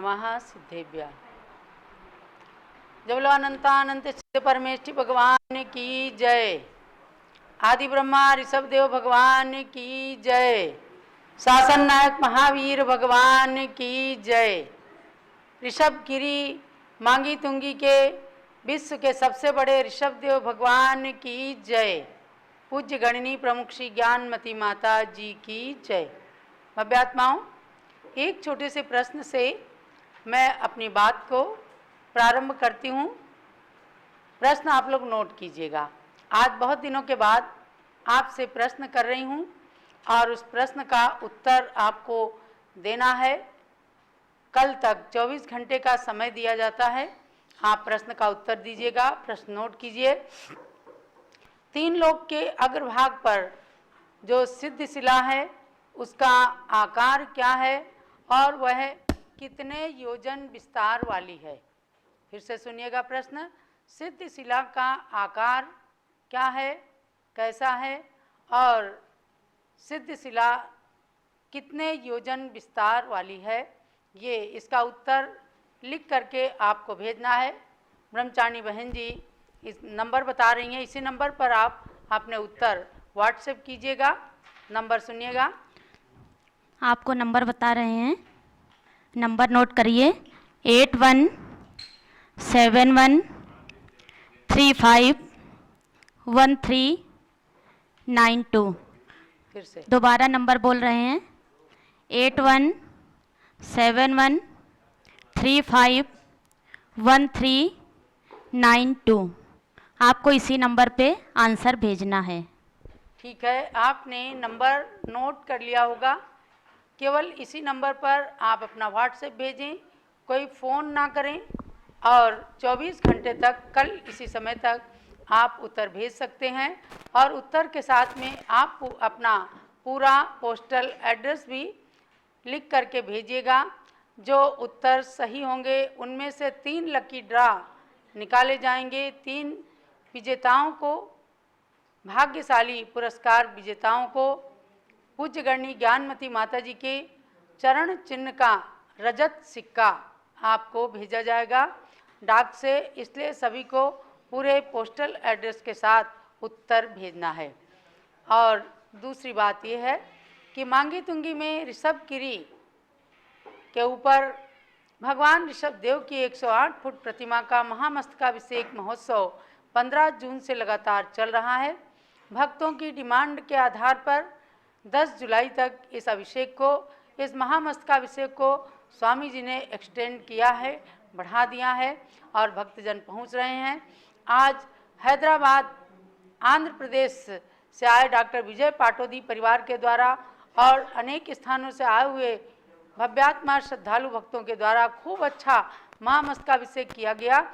नमः सिद्धेभ्यः। जय बोलो अनंतानंत सिद्ध परमेष्ठि भगवान की जय। आदि ब्रह्मा ऋषभ देव भगवान की जय। शासन नायक महावीर भगवान की जय। ऋषभ गिरी मांगी तुंगी के विश्व के सबसे बड़े ऋषभ देव भगवान की जय। पूज्य गणनी प्रमुख श्री ज्ञानमती माता जी की जय। भव्यात्माओं, एक छोटे से प्रश्न से मैं अपनी बात को प्रारंभ करती हूँ। प्रश्न आप लोग नोट कीजिएगा। आज बहुत दिनों के बाद आपसे प्रश्न कर रही हूँ और उस प्रश्न का उत्तर आपको देना है। कल तक 24 घंटे का समय दिया जाता है। आप प्रश्न का उत्तर दीजिएगा। प्रश्न नोट कीजिए। तीन लोक के अग्रभाग पर जो सिद्ध शिला है उसका आकार क्या है और वह कितने योजन विस्तार वाली है। फिर से सुनिएगा प्रश्न। सिद्ध शिला का आकार क्या है, कैसा है और सिद्ध शिला कितने योजन विस्तार वाली है, ये इसका उत्तर लिख करके आपको भेजना है। ब्रह्मचारिणी बहन जी इस नंबर बता रही हैं, इसी नंबर पर आप अपने उत्तर व्हाट्सएप कीजिएगा। नंबर सुनिएगा। आपको नंबर बता रहे हैं, नंबर नोट करिए। 8171351392। फिर से दोबारा नंबर बोल रहे हैं, 8171351392। आपको इसी नंबर पे आंसर भेजना है। ठीक है, आपने नंबर नोट कर लिया होगा। केवल इसी नंबर पर आप अपना व्हाट्सएप भेजें, कोई फ़ोन ना करें और 24 घंटे तक, कल इसी समय तक आप उत्तर भेज सकते हैं। और उत्तर के साथ में आप अपना पूरा पोस्टल एड्रेस भी लिख करके भेजिएगा। जो उत्तर सही होंगे उनमें से 3 लकी ड्रा निकाले जाएंगे। 3 विजेताओं को, भाग्यशाली पुरस्कार विजेताओं को पूज्य गणनी ज्ञानमती माता जी के चरण चिन्ह का रजत सिक्का आपको भेजा जाएगा डाक से। इसलिए सभी को पूरे पोस्टल एड्रेस के साथ उत्तर भेजना है। और दूसरी बात यह है कि मांगी तुंगी में ऋषभ गिरी के ऊपर भगवान ऋषभ देव की 108 फुट प्रतिमा का महामस्तकाभिषेक महोत्सव 15 जून से लगातार चल रहा है। भक्तों की डिमांड के आधार पर 10 जुलाई तक इस अभिषेक को, इस महामस्तकाभिषेक को स्वामी जी ने एक्सटेंड किया है, बढ़ा दिया है और भक्तजन पहुंच रहे हैं। आज हैदराबाद, आंध्र प्रदेश से आए डॉक्टर विजय पाटोदी परिवार के द्वारा और अनेक स्थानों से आए हुए भव्यात्मा श्रद्धालु भक्तों के द्वारा खूब अच्छा महामस्तकाभिषेक किया गया।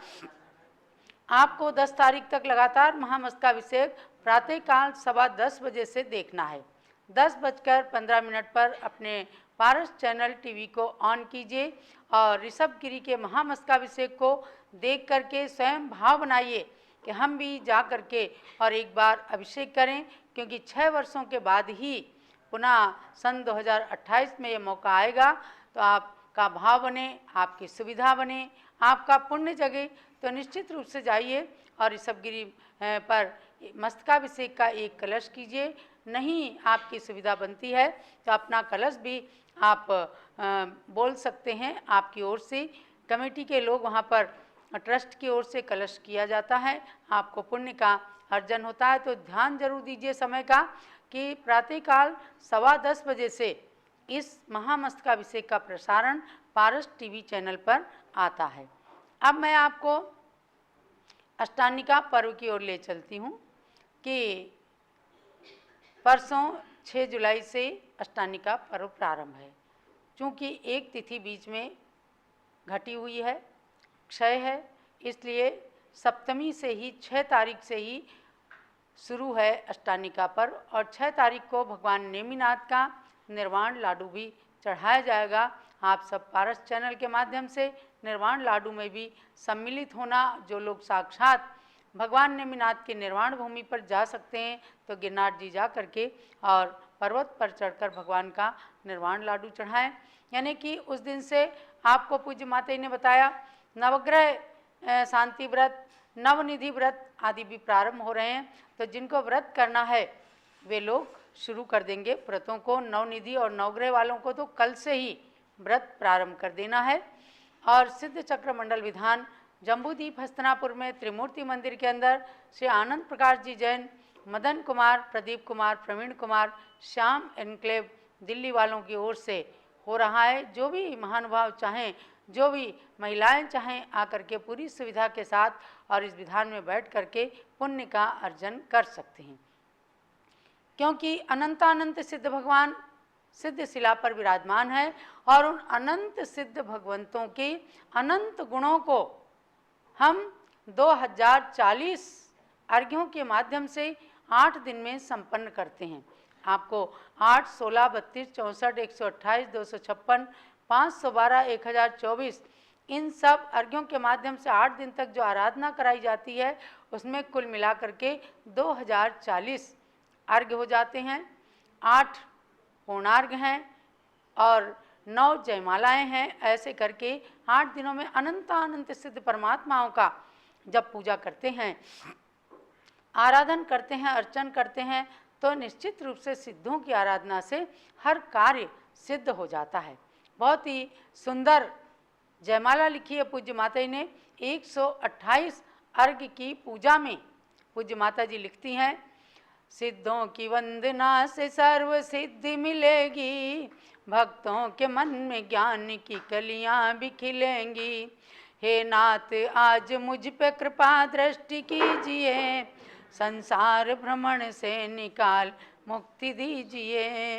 आपको 10 तारीख तक लगातार महामस्तकाभिषेक प्रातःकाल 10:15 बजे से देखना है। 10:15 पर अपने पारस चैनल टीवी को ऑन कीजिए और ऋषभ गिरी के महामस्तकाभिषेक को देख करके स्वयं भाव बनाइए कि हम भी जा करके और एक बार अभिषेक करें, क्योंकि 6 वर्षों के बाद ही पुनः सन 2028 में ये मौका आएगा। तो आपका भाव बने, आपकी सुविधा बने, आपका पुण्य जगे, तो निश्चित रूप से जाइए और ऋषभ गिरी पर मस्तकाभिषेक का एक कलश कीजिए। नहीं आपकी सुविधा बनती है तो अपना कलश भी आप बोल सकते हैं। आपकी ओर से कमेटी के लोग वहाँ पर ट्रस्ट की ओर से कलश किया जाता है, आपको पुण्य का अर्जन होता है। तो ध्यान जरूर दीजिए समय का कि प्रातःकाल 10:15 बजे से इस महामस्तकाभिषेक का प्रसारण पारस टीवी चैनल पर आता है। अब मैं आपको अष्टानिका पर्व की ओर ले चलती हूँ कि परसों 6 जुलाई से अष्टानिका पर्व प्रारंभ है। चूँकि एक तिथि बीच में घटी हुई है, क्षय है, इसलिए सप्तमी से ही 6 तारीख से ही शुरू है अष्टानिका पर्व और 6 तारीख को भगवान नेमिनाथ का निर्वाण लाडू भी चढ़ाया जाएगा। आप सब पारस चैनल के माध्यम से निर्वाण लाडू में भी सम्मिलित होना। जो लोग साक्षात भगवान नेमिनाथ के निर्वाण भूमि पर जा सकते हैं तो गिरनार जी जा करके और पर्वत पर चढ़कर भगवान का निर्वाण लाडू चढ़ाएं। यानी कि उस दिन से आपको पूज्य माता जी ने बताया नवग्रह शांति व्रत, नवनिधि व्रत आदि भी प्रारंभ हो रहे हैं। तो जिनको व्रत करना है वे लोग शुरू कर देंगे व्रतों को। नवनिधि और नवग्रह वालों को तो कल से ही व्रत प्रारंभ कर देना है। और सिद्ध चक्र मंडल विधान जम्बूद्वीप हस्तिनापुर में त्रिमूर्ति मंदिर के अंदर श्री आनंद प्रकाश जी जैन, मदन कुमार, प्रदीप कुमार, प्रवीण कुमार, श्याम एनक्लेव दिल्ली वालों की ओर से हो रहा है। जो भी महानुभाव चाहें, जो भी महिलाएं चाहें आकर के पूरी सुविधा के साथ और इस विधान में बैठ करके पुण्य का अर्जन कर सकते हैं, क्योंकि अनंतानंत सिद्ध भगवान सिद्ध शिला पर विराजमान है और उन अनंत सिद्ध भगवंतों के अनंत गुणों को हम 2040 अर्घ्यों के माध्यम से 8 दिन में संपन्न करते हैं। आपको 8, 16, 32, 64, 128, 256, 512, 1024 इन सब अर्घ्यों के माध्यम से 8 दिन तक जो आराधना कराई जाती है उसमें कुल मिलाकर के 2040 अर्घ्य हो जाते हैं। 8 पूर्णार्घ्य हैं और 9 जयमालाएं हैं। ऐसे करके 8 दिनों में अनंत सिद्ध परमात्माओं का जब पूजा करते हैं, आराधन करते हैं, अर्चन करते हैं तो निश्चित रूप से सिद्धों की आराधना से हर कार्य सिद्ध हो जाता है। बहुत ही सुंदर जयमाला लिखी है पूज्य माता जी ने। 128 अर्घ्य की पूजा में पूज्य माता जी लिखती हैं, सिद्धों की वंदना से सर्व सिद्धि मिलेगी, भक्तों के मन में ज्ञान की कलियां भी खिलेंगी। हे नाथ आज मुझ पे कृपा दृष्टि कीजिए, संसार भ्रमण से निकाल मुक्ति दीजिए।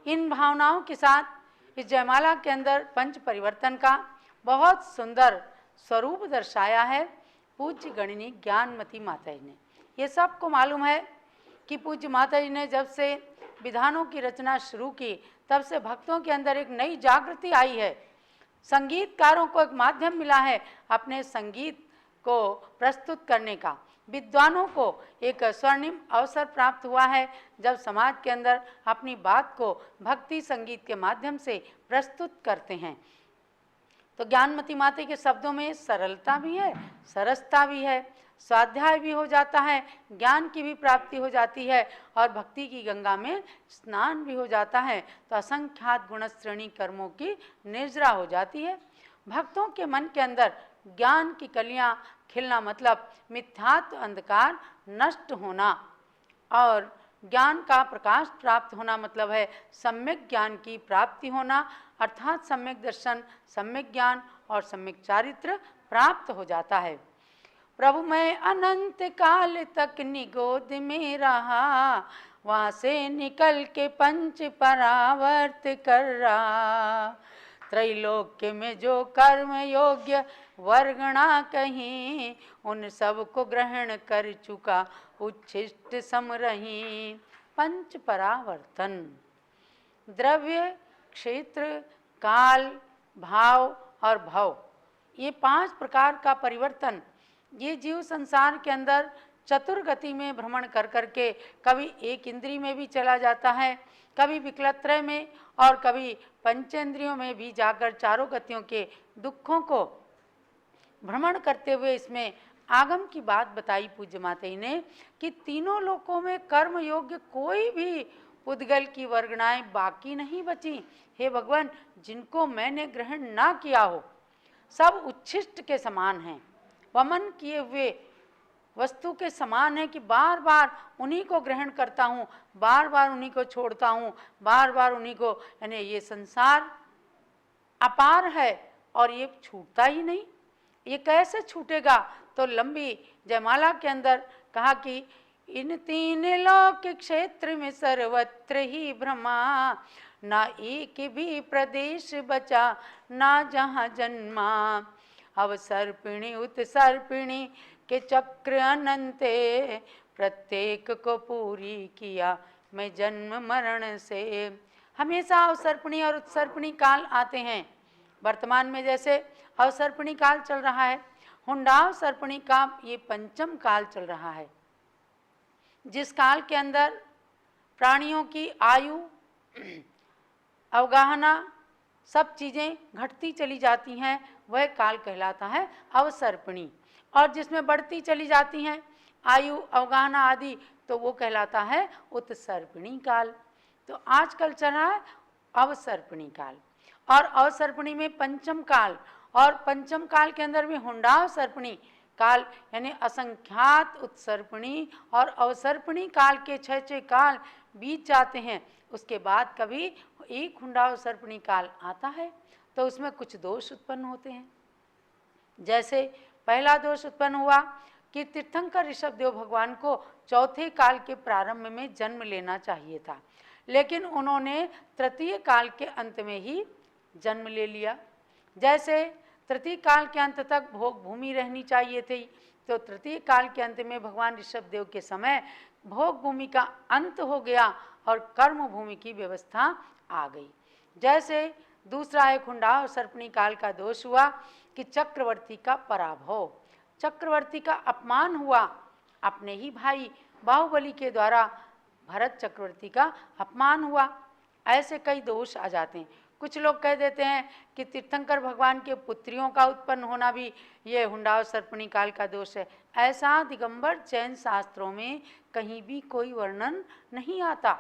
इन भावनाओं के साथ इस जयमाला के अंदर पंच परिवर्तन का बहुत सुंदर स्वरूप दर्शाया है पूज्य गणिनी ज्ञानमती माता जी ने। ये सबको मालूम है कि पूज्य माता जी ने जब से विधानों की रचना शुरू की तब से भक्तों के अंदर एक नई जागृति आई है। संगीतकारों को एक माध्यम मिला है अपने संगीत को प्रस्तुत करने का। विद्वानों को एक स्वर्णिम अवसर प्राप्त हुआ है जब समाज के अंदर अपनी बात को भक्ति संगीत के माध्यम से प्रस्तुत करते हैं। तो ज्ञानमती माता के शब्दों में सरलता भी है, सरसता भी है, स्वाध्याय भी हो जाता है, ज्ञान की भी प्राप्ति हो जाती है और भक्ति की गंगा में स्नान भी हो जाता है। तो असंख्यात गुणश्रेणी कर्मों की निर्जरा हो जाती है। भक्तों के मन के अंदर ज्ञान की कलियां खिलना मतलब मिथ्यात्व अंधकार नष्ट होना और ज्ञान का प्रकाश प्राप्त होना मतलब है सम्यक ज्ञान की प्राप्ति होना, अर्थात सम्यक दर्शन, सम्यक ज्ञान और सम्यक चारित्र प्राप्त हो जाता है। प्रभु मैं अनंत काल तक निगोद में रहा, वहाँ से निकल के पंच परावर्त कर रहा। त्रैलोक्य में जो कर्म योग्य वर्गणा कहीं, उन सब को ग्रहण कर चुका उच्छिष्ट सम रही। पंच परावर्तन द्रव्य, क्षेत्र, काल, भाव और भव, ये 5 प्रकार का परिवर्तन ये जीव संसार के अंदर चतुर्गति में भ्रमण कर करके कभी एक इंद्रिय में भी चला जाता है, कभी विकलत्रय में और कभी पंचेंद्रियों में भी जाकर चारों गतियों के दुखों को भ्रमण करते हुए इसमें आगम की बात बताई पूज्य माता जी ने कि तीनों लोकों में कर्म योग्य कोई भी उद्गल की वर्गणाएं बाकी नहीं बची। हे भगवान, जिनको मैंने ग्रहण ना किया हो सब उच्छिष्ट के समान हैं, वमन किए हुए वस्तु के समान है कि बार बार उन्हीं को ग्रहण करता हूँ, बार बार उन्हीं को छोड़ता हूँ, बार बार उन्हीं को, यानी ये संसार अपार है और ये छूटता ही नहीं। ये कैसे छूटेगा? तो लंबी जयमाला के अंदर कहा कि इन 3 लोक क्षेत्र में सर्वत्र ही भ्रमा, ना एक भी प्रदेश बचा ना जहाँ जन्मा। अवसर्पिणी उत्सर्पिणी के चक्र अनंते, प्रत्येक को पूरी किया मैं जन्म मरण से। हमेशा अवसर्पिणी और उत्सर्पिणी काल आते हैं। वर्तमान में जैसे अवसर्पिणी काल चल रहा है, हुंडावसर्पिणी का ये 5म काल चल रहा है, जिस काल के अंदर प्राणियों की आयु, अवगाहना, सब चीज़ें घटती चली जाती हैं, वह काल कहलाता है अवसर्पिणी। और जिसमें बढ़ती चली जाती हैं आयु, अवगाहना आदि, तो वो कहलाता है उत्सर्पिणी काल। तो आजकल चल रहा है अवसर्पिणी काल। और अवसर्पिणी में पंचम काल, और पंचम काल के अंदर में हुंडावसर्पिणी काल, यानी असंख्यात उत्सर्पिणी और अवसर्पिणी काल के 6 काल बीत जाते हैं। उसके बाद कभी एक हुंडावसर्पिणी काल आता है तो उसमें कुछ दोष उत्पन्न होते हैं। जैसे पहला दोष उत्पन्न हुआ कि तीर्थंकर ऋषभदेव भगवान को चौथे काल के प्रारंभ में जन्म लेना चाहिए था, लेकिन उन्होंने तृतीय काल के अंत में ही जन्म ले लिया। जैसे तृतीय काल के अंत तक भोग भूमि रहनी चाहिए थी, तो तृतीय काल के अंत में भगवान ऋषभदेव के समय भोग भूमि का अंत हो गया और कर्म भूमि की व्यवस्था आ गई। जैसे दूसरा एक हुंडावसर्पिणी काल का दोष हुआ कि चक्रवर्ती का पराभव, चक्रवर्ती का अपमान हुआ। अपने ही भाई बाहुबली के द्वारा भरत चक्रवर्ती का अपमान हुआ। ऐसे कई दोष आ जाते हैं। कुछ लोग कह देते हैं कि तीर्थंकर भगवान के पुत्रियों का उत्पन्न होना भी ये हुंडावसर्पिणी काल का दोष है। ऐसा दिगंबर जैन शास्त्रों में कहीं भी कोई वर्णन नहीं आता।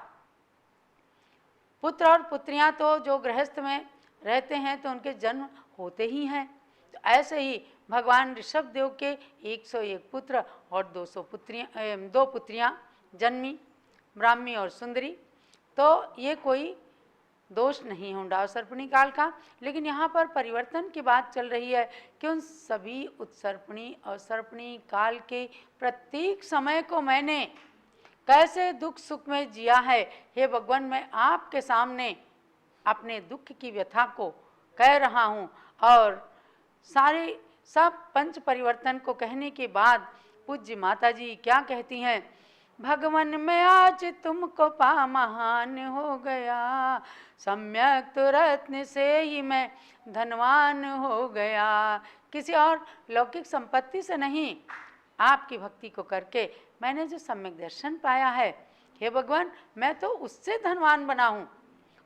पुत्र और पुत्रियां तो जो गृहस्थ में रहते हैं तो उनके जन्म होते ही हैं। तो ऐसे ही भगवान ऋषभदेव के 101 पुत्र और 2 पुत्रियां जन्मी, ब्राह्मी और सुंदरी। तो ये कोई दोष नहीं है हुंडावसर्पिणी काल का। लेकिन यहाँ पर परिवर्तन की बात चल रही है कि उन सभी उत्सर्पिणी और सर्पिणी काल के प्रत्येक समय को मैंने कैसे दुख सुख में जिया है। हे भगवान, मैं आपके सामने अपने दुख की व्यथा को कह रहा हूँ। और सारे सब पंच परिवर्तन को कहने के बाद पूज्य माता जी क्या कहती हैं, भगवान मैं आज तुमको पा महान हो गया, सम्यक तो रत्न से ही मैं धनवान हो गया। किसी और लौकिक संपत्ति से नहीं, आपकी भक्ति को करके मैंने जो सम्यक दर्शन पाया है, हे भगवान मैं तो उससे धनवान बना हूँ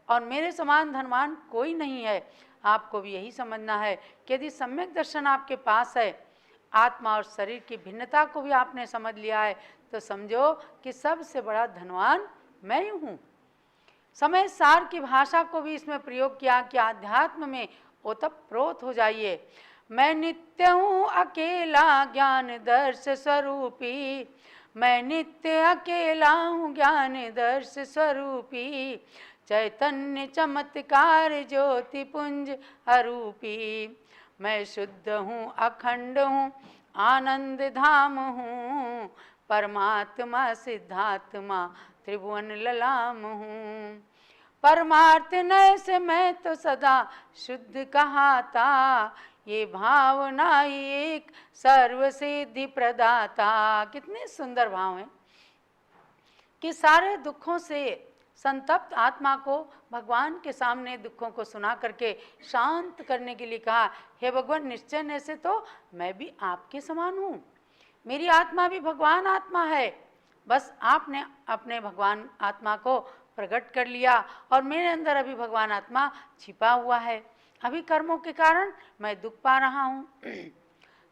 और मेरे समान धनवान कोई नहीं है। आपको भी यही समझना है कि यदि सम्यक दर्शन आपके पास है, आत्मा और शरीर की भिन्नता को भी आपने समझ लिया है, तो समझो कि सबसे बड़ा धनवान मैं ही हूँ। समय सार की भाषा को भी इसमें प्रयोग किया कि आध्यात्म में ओतप्रोत हो जाइए। मैं नित्य हूँ अकेला ज्ञान दर्श स्वरूपी, मैं नित्य अकेला हूँ ज्ञान दर्श स्वरूपी, चैतन्य चमत्कार ज्योति पुंज अरूपी। मैं शुद्ध हूँ अखंड हूँ आनंद धाम हूँ, परमात्मा सिद्धात्मा त्रिभुवन ललाम हूँ। परमार्थ नय से मैं तो सदा शुद्ध कहाता, ये भावना एक सर्व सिद्धि प्रदाता। कितने सुंदर भाव हैं कि सारे दुखों से संतप्त आत्मा को भगवान के सामने दुखों को सुना करके शांत करने के लिए कहा, हे भगवान निश्चय ने से तो मैं भी आपके समान हूँ, मेरी आत्मा भी भगवान आत्मा है, बस आपने अपने भगवान आत्मा को प्रकट कर लिया और मेरे अंदर अभी भगवान आत्मा छिपा हुआ है, अभी कर्मों के कारण मैं दुख पा रहा हूँ।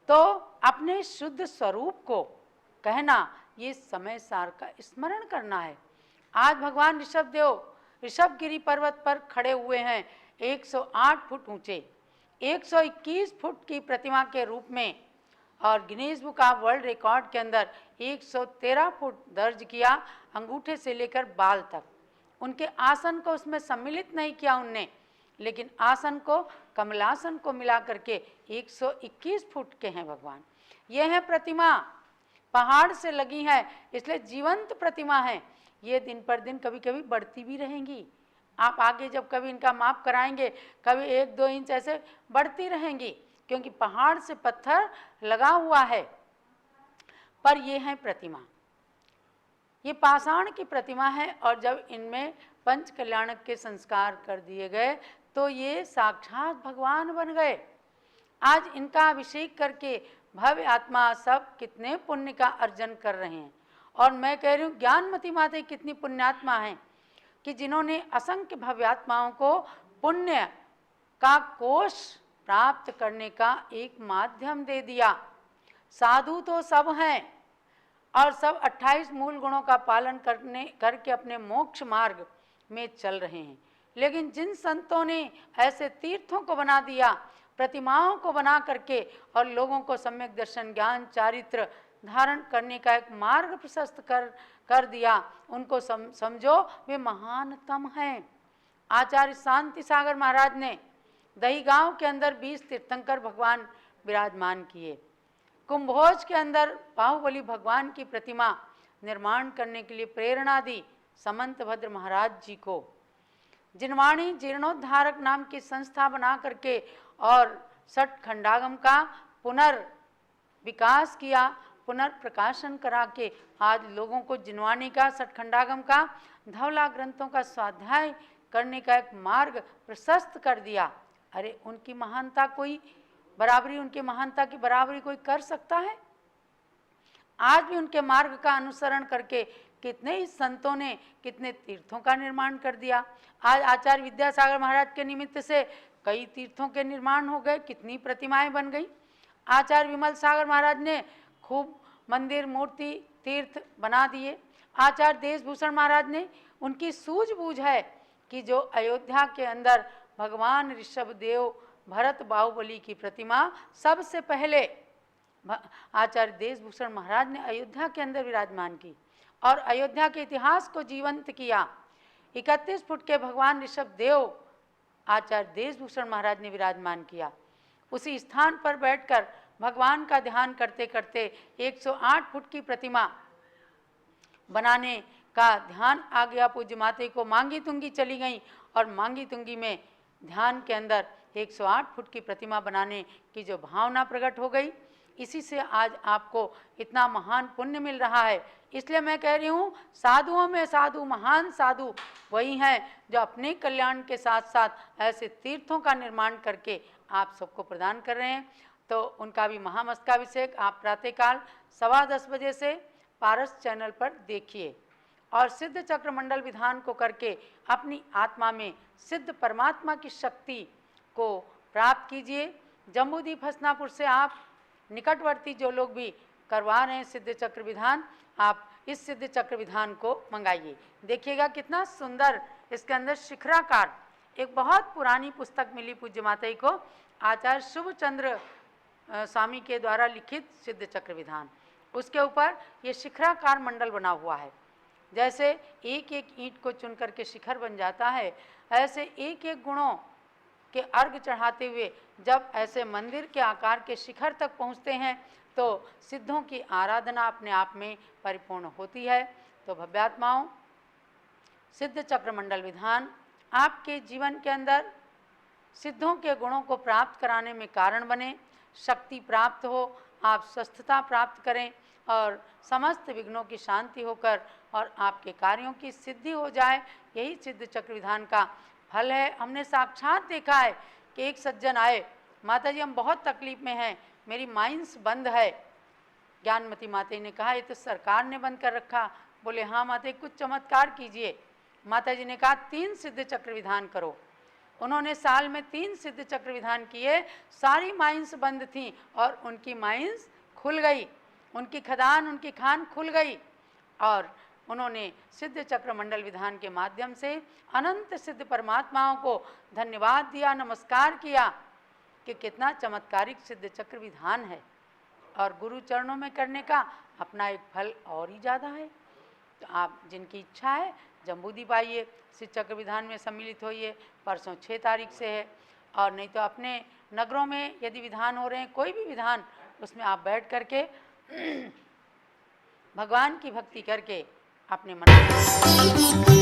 तो अपने शुद्ध स्वरूप को कहना, ये समय सार का स्मरण करना है। आज भगवान ऋषभदेव ऋषभगिरी पर्वत पर खड़े हुए हैं, 108 फुट ऊंचे, 121 फुट की प्रतिमा के रूप में, और Guinness book of world record के अंदर 113 फुट दर्ज किया, अंगूठे से लेकर बाल तक। उनके आसन को उसमें सम्मिलित नहीं किया उनने, लेकिन आसन को कमलासन को मिला करके 121 फुट के हैं भगवान। ये है प्रतिमा, पहाड़ से लगी है, इसलिए जीवंत प्रतिमा है। ये दिन पर दिन कभी कभी बढ़ती भी रहेंगी। आप आगे जब कभी इनका माप कराएंगे, कभी 1-2 इंच ऐसे बढ़ती रहेंगी, क्योंकि पहाड़ से पत्थर लगा हुआ है। पर ये है प्रतिमा, ये पाषाण की प्रतिमा है, और जब इनमें पंच कल्याणक के संस्कार कर दिए गए तो ये साक्षात भगवान बन गए। आज इनका अभिषेक करके भव्य आत्मा सब कितने पुण्य का अर्जन कर रहे हैं, और मैं कह रही हूँ ज्ञानमती माता कितनी पुण्यात्मा हैं कि जिन्होंने असंख्य भव्यात्माओं को पुण्य का कोष प्राप्त करने का एक माध्यम दे दिया। साधु तो सब हैं और सब 28 मूल गुणों का पालन करके अपने मोक्ष मार्ग में चल रहे हैं, लेकिन जिन संतों ने ऐसे तीर्थों को बना दिया, प्रतिमाओं को बना करके और लोगों को सम्यक दर्शन ज्ञान चारित्र धारण करने का एक मार्ग प्रशस्त कर दिया, उनको समझो वे महानतम हैं। आचार्य शांति सागर महाराज ने दही गांव के अंदर 20 तीर्थंकर भगवान विराजमान किए। कुंभोज के अंदर बाहुबली भगवान की प्रतिमा निर्माण करने के लिए प्रेरणा दी समंत भद्र महाराज जी को। जिनवाणी जीर्णोद्धारक नाम की संस्था बना करके और सठ खंडागम का पुनर्विकास किया, पुनर्प्रकाशन करा के आज लोगों को जिनवाणी का, सठ खंडागम का, धवला ग्रंथों का स्वाध्याय करने का एक मार्ग प्रशस्त कर दिया। अरे उनकी महानता कोई बराबरी, उनके महानता की बराबरी कोई कर सकता है? आज भी उनके मार्ग का अनुसरण करके कितने ही संतों ने कितने तीर्थों का निर्माण कर दिया। आज आचार्य विद्यासागर महाराज के निमित्त से कई तीर्थों के निर्माण हो गए, कितनी प्रतिमाएं बन गई। आचार्य विमल सागर महाराज ने खूब मंदिर मूर्ति तीर्थ बना दिए। आचार्य देशभूषण महाराज ने, उनकी सूझबूझ है कि जो अयोध्या के अंदर भगवान ऋषभ देव भरत बाहुबली की प्रतिमा सबसे पहले आचार्य देशभूषण महाराज ने अयोध्या के अंदर विराजमान की और अयोध्या के इतिहास को जीवंत किया। 31 फुट के भगवान ऋषभ देव आचार्य देशभूषण महाराज ने विराजमान किया। उसी स्थान पर बैठकर भगवान का ध्यान करते करते 108 फुट की प्रतिमा बनाने का ध्यान आ गया। पूज्य माता को मांगी तुंगी चली गई और मांगी तुंगी में ध्यान के अंदर 108 फुट की प्रतिमा बनाने की जो भावना प्रकट हो गई, इसी से आज आपको इतना महान पुण्य मिल रहा है। इसलिए मैं कह रही हूँ, साधुओं में साधु, महान साधु वही हैं जो अपने कल्याण के साथ साथ ऐसे तीर्थों का निर्माण करके आप सबको प्रदान कर रहे हैं। तो उनका भी महामस्तकाभिषेक आप प्रातःकाल 10:15 बजे से पारस चैनल पर देखिए और सिद्ध चक्र मंडल विधान को करके अपनी आत्मा में सिद्ध परमात्मा की शक्ति को प्राप्त कीजिए। जम्बूद्वीप हसनापुर से आप निकटवर्ती जो लोग भी करवा रहे हैं सिद्ध चक्र विधान, आप इस सिद्ध चक्र विधान को मंगाइए। देखिएगा कितना सुंदर इसके अंदर शिखराकार, एक बहुत पुरानी पुस्तक मिली पूज्य माता को, आचार्य शुभचंद्र स्वामी के द्वारा लिखित सिद्ध चक्र विधान। उसके ऊपर ये शिखराकार मंडल बना हुआ है। जैसे एक एक ईंट को चुन करके शिखर बन जाता है, ऐसे एक एक गुणों के अर्घ चढ़ाते हुए जब ऐसे मंदिर के आकार के शिखर तक पहुँचते हैं तो सिद्धों की आराधना अपने आप में परिपूर्ण होती है। तो भव्यात्माओं, सिद्ध चक्र मंडल विधान आपके जीवन के अंदर सिद्धों के गुणों को प्राप्त कराने में कारण बने, शक्ति प्राप्त हो, आप स्वस्थता प्राप्त करें और समस्त विघ्नों की शांति होकर और आपके कार्यों की सिद्धि हो जाए। यही सिद्ध चक्र विधान का फल है। हमने साक्षात देखा है कि एक सज्जन आए, माता जी हम बहुत तकलीफ में हैं, मेरी माइंस बंद है। ज्ञानमती माता ने कहा ये तो सरकार ने बंद कर रखा। बोले हाँ माता कुछ चमत्कार कीजिए। माता जी ने कहा 3 सिद्ध चक्र विधान करो। उन्होंने साल में 3 सिद्ध चक्र विधान किए, सारी माइंस बंद थी और उनकी माइंस खुल गई, उनकी खदान, उनकी खान खुल गई और उन्होंने सिद्ध चक्र मंडल विधान के माध्यम से अनंत सिद्ध परमात्माओं को धन्यवाद दिया, नमस्कार किया कि कितना चमत्कारिक सिद्ध चक्र विधान है और गुरु चरणों में करने का अपना एक फल और ही ज़्यादा है। तो आप जिनकी इच्छा है जम्बूद्वीप आइए, सिद्ध चक्र विधान में सम्मिलित होइए। परसों 6 तारीख से है और नहीं तो अपने नगरों में यदि विधान हो रहे हैं, कोई भी विधान, उसमें आप बैठ करके भगवान की भक्ति करके अपने मन